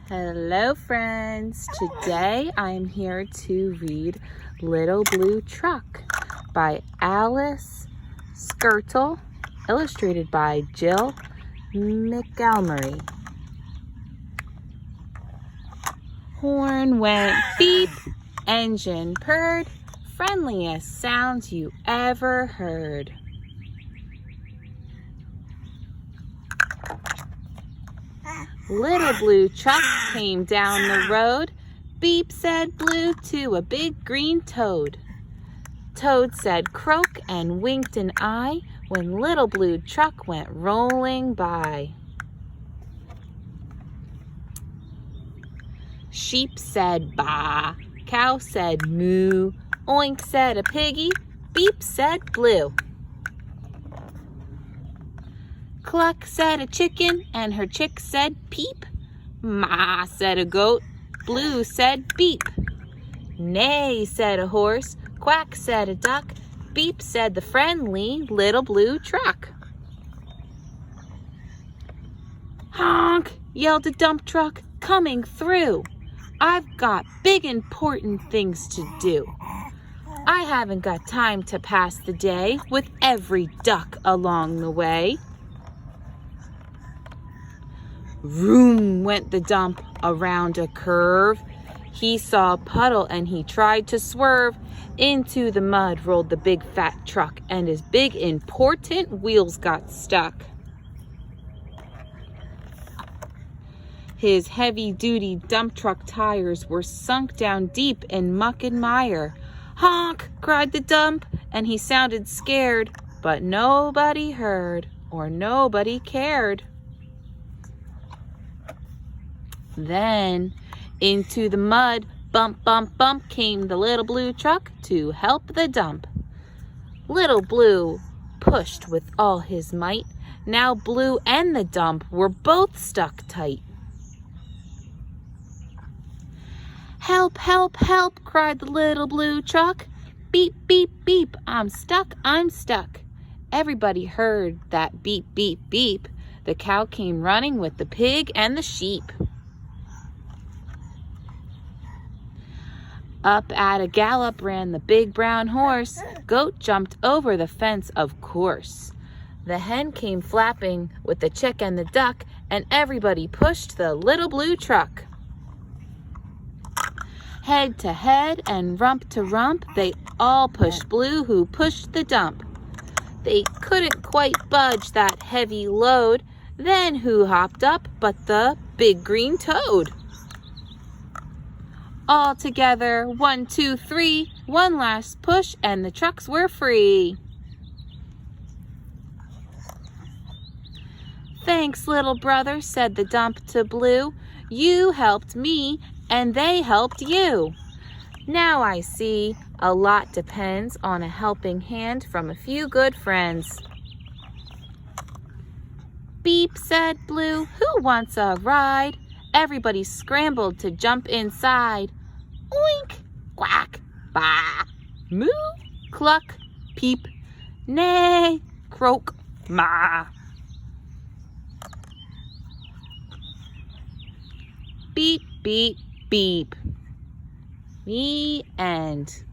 Hello friends, today I'm here to read Little Blue Truck by Alice Skirtle, illustrated by Jill McElmurray. Horn went beep, engine purred, friendliest sounds you ever heard. Little Blue Truck came down the road. Beep said Blue to a big green toad. Toad said croak and winked an eye when Little Blue Truck went rolling by. Sheep said baa, cow said moo, oink said a piggy, beep said Blue. Cluck said a chicken, and her chick said peep. Ma said a goat, Blue said beep. Neigh said a horse, quack said a duck, beep said the friendly Little Blue Truck. Honk, yelled a dump truck coming through. I've got big important things to do. I haven't got time to pass the day with every duck along the way. Vroom went the dump around a curve. He saw a puddle and he tried to swerve. Into the mud rolled the big fat truck and his big important wheels got stuck. His heavy-duty dump truck tires were sunk down deep in muck and mire. Honk, cried the dump, and he sounded scared, but nobody heard or nobody cared. Then into the mud, bump, bump, bump, came the Little Blue Truck to help the dump. Little Blue pushed with all his might. Now Blue and the dump were both stuck tight. Help, help, help, cried the Little Blue Truck. Beep, beep, beep, I'm stuck, I'm stuck. Everybody heard that beep, beep, beep. The cow came running with the pig and the sheep. Up at a gallop ran the big brown horse. Goat jumped over the fence, of course. The hen came flapping with the chick and the duck, and everybody pushed the Little Blue Truck. Head to head and rump to rump, they all pushed Blue, who pushed the dump. They couldn't quite budge that heavy load. Then who hopped up but the big green toad? All together, 1, 2, 3, one last push, and the trucks were free. Thanks, little brother, said the dump to Blue. You helped me, and they helped you. Now I see a lot depends on a helping hand from a few good friends. Beep, said Blue, who wants a ride? Everybody scrambled to jump inside. Oink, quack, baa, moo, cluck, peep, neigh, croak, ma. Beep, beep, beep. The end.